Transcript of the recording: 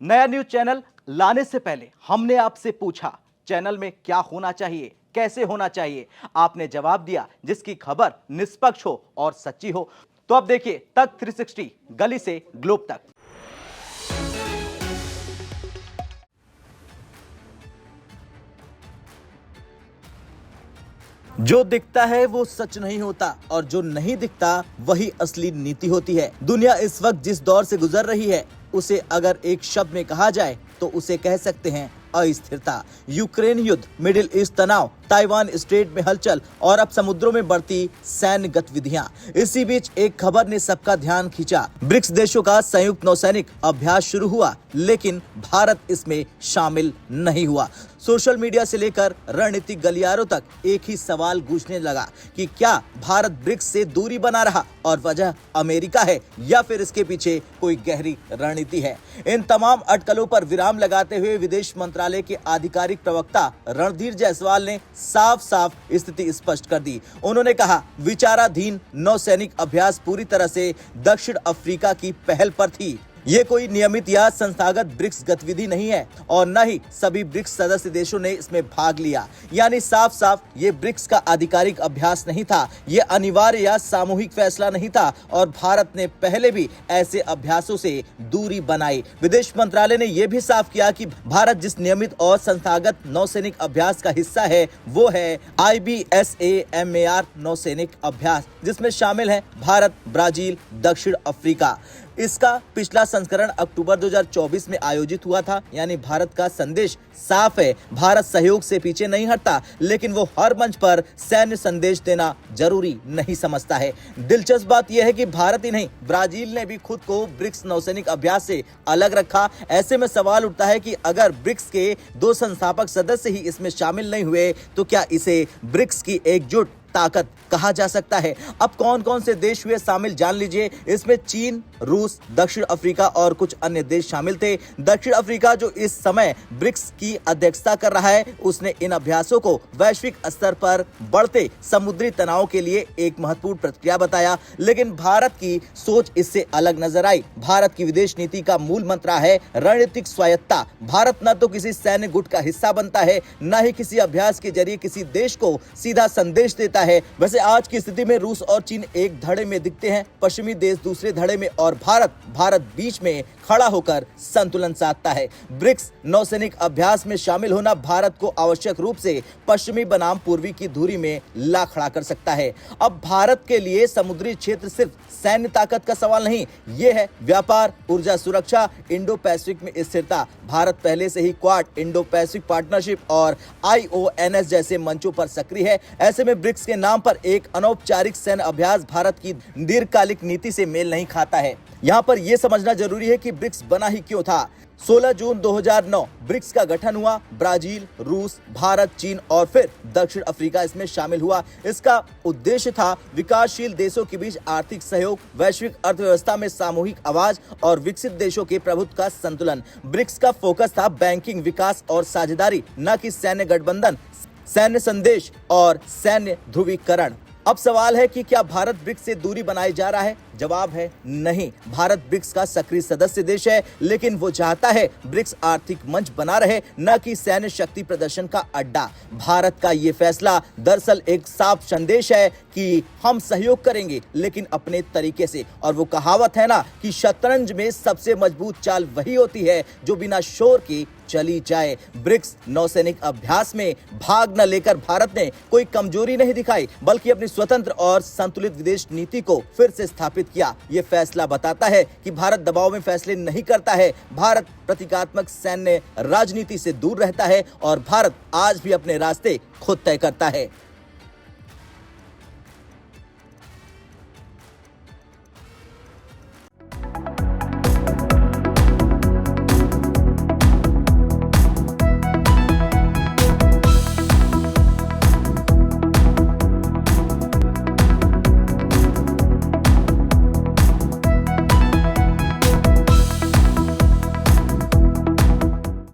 नया news channel लाने से पहले हमने आपसे पूछा चैनल में क्या होना चाहिए, कैसे होना चाहिए। आपने जवाब दिया जिसकी खबर निष्पक्ष हो और सच्ची हो। तो अब देखिए तक 360 गली से ग्लोब तक। जो दिखता है वो सच नहीं होता और जो नहीं दिखता वही असली नीति होती है। दुनिया इस वक्त जिस दौर से गुजर रही है उसे अगर एक शब्द में कहा जाए तो उसे कह सकते हैं अस्थिरता। यूक्रेन युद्ध, मिडिल ईस्ट तनाव, ताइवान स्ट्रेट में हलचल और अब समुद्रों में बढ़ती सैन्य गतिविधियां। इसी बीच एक खबर ने सबका ध्यान खींचा। ब्रिक्स देशों का संयुक्त नौसैनिक अभ्यास शुरू हुआ, लेकिन भारत इसमें शामिल नहीं हुआ। सोशल मीडिया से लेकर रणनीतिक गलियारों तक एक ही सवाल गूंजने लगा कि क्या भारत ब्रिक्स से दूरी बना रहा और वजह अमेरिका है या फिर इसके पीछे कोई गहरी रणनीति है। इन तमाम अटकलों पर विराम लगाते हुए विदेश मंत्रालय के आधिकारिक प्रवक्ता रणधीर जायसवाल ने साफ साफ स्थिति स्पष्ट कर दी। उन्होंने कहा, विचाराधीन नौसैनिक अभ्यास पूरी तरह से दक्षिण अफ्रीका की पहल पर थी। ये कोई नियमित या संस्थागत ब्रिक्स गतिविधि नहीं है और न ही सभी ब्रिक्स सदस्य देशों ने इसमें भाग लिया। यानी साफ साफ ये ब्रिक्स का आधिकारिक अभ्यास नहीं था, ये अनिवार्य या सामूहिक फैसला नहीं था और भारत ने पहले भी ऐसे अभ्यासों से दूरी बनाई। विदेश मंत्रालय ने यह भी साफ किया कि भारत जिस नियमित और संस्थागत नौसैनिक अभ्यास का हिस्सा है वो है IBSAMAR नौसैनिक अभ्यास, जिसमें शामिल है भारत, ब्राजील, दक्षिण अफ्रीका। इसका पिछला संस्करण अक्टूबर 2024 में आयोजित हुआ था। यानी भारत का संदेश साफ है, भारत सहयोग से पीछे नहीं हटता, लेकिन वो हर मंच पर सैन्य संदेश देना जरूरी नहीं समझता है। दिलचस्प बात यह है कि भारत ही नहीं, ब्राजील ने भी खुद को ब्रिक्स नौसैनिक अभ्यास से अलग रखा। ऐसे में सवाल उठता है कि अगर ब्रिक्स के 2 संस्थापक सदस्य ही इसमें शामिल नहीं हुए तो क्या इसे ब्रिक्स की एकजुट ताकत कहा जा सकता है। अब कौन कौन से देश हुए शामिल जान लीजिए। इसमें चीन, रूस, दक्षिण अफ्रीका और कुछ अन्य देश शामिल थे। दक्षिण अफ्रीका जो इस समय ब्रिक्स की अध्यक्षता कर रहा है, उसने इन अभ्यासों को वैश्विक स्तर पर बढ़ते समुद्री तनाव के लिए एक महत्वपूर्ण प्रतिक्रिया बताया। लेकिन भारत की सोच इससे अलग नजर आई। भारत की विदेश नीति का मूल मंत्र है रणनीतिक स्वायत्तता। भारत न तो किसी सैन्य गुट का हिस्सा बनता है, न ही किसी अभ्यास के जरिए किसी देश को सीधा संदेश देता है। वैसे आज की स्थिति में रूस और चीन एक धड़े में दिखते हैं, पश्चिमी देश दूसरे धड़े में और भारत बीच में खड़ा होकर संतुलन साधता है। ब्रिक्स नौसैनिक अभ्यास में शामिल होना भारत को आवश्यक रूप से पश्चिमी बनाम पूर्वी की धुरी में ला खड़ा कर सकता है। अब भारत के लिए समुद्री क्षेत्र सिर्फ सैन्य ताकत का सवाल नहीं, ये है व्यापार, ऊर्जा सुरक्षा, इंडो पैसिफिक में स्थिरता। भारत पहले से ही क्वाड, इंडो पैसिफिक पार्टनरशिप और IONS जैसे मंचों पर सक्रिय है। ऐसे में ब्रिक्स के नाम पर एक अनौपचारिक सैन्य अभ्यास भारत की दीर्घकालिक नीति से मेल नहीं खाता है। यहाँ पर यह समझना जरूरी है कि ब्रिक्स बना ही क्यों था। 16 जून 2009 ब्रिक्स का गठन हुआ। ब्राजील, रूस, भारत, चीन और फिर दक्षिण अफ्रीका इसमें शामिल हुआ। इसका उद्देश्य था विकासशील देशों के बीच आर्थिक सहयोग, वैश्विक अर्थव्यवस्था में सामूहिक आवाज और विकसित देशों के प्रभुत्व का संतुलन। ब्रिक्स का फोकस था बैंकिंग, विकास और साझेदारी, न कि सैन्य गठबंधन, सैन्य संदेश और सैन्य ध्रुवीकरण। अब सवाल है कि क्या भारत ब्रिक्स से दूरी बनाई जा रहा है? जवाब है नहीं। भारत ब्रिक्स का सक्रिय सदस्य देश है, लेकिन वो चाहता है ब्रिक्स आर्थिक मंच बना रहे, न कि सैन्य शक्ति प्रदर्शन का अड्डा। भारत का ये फैसला दरअसल एक साफ संदेश है कि हम सहयोग करेंगे लेकिन अपने तरीके से। और वो कहावत है ना कि शतरंज में सबसे मजबूत चाल वही होती है जो बिना शोर के चली जाए। ब्रिक्स नौसैनिक अभ्यास में भाग न लेकर भारत ने कोई कमजोरी नहीं दिखाई, बल्कि अपनी स्वतंत्र और संतुलित विदेश नीति को फिर से स्थापित किया। ये फैसला बताता है कि भारत दबाव में फैसले नहीं करता है, भारत प्रतीकात्मक सैन्य राजनीति से दूर रहता है और भारत आज भी अपने रास्ते खुद तय करता है।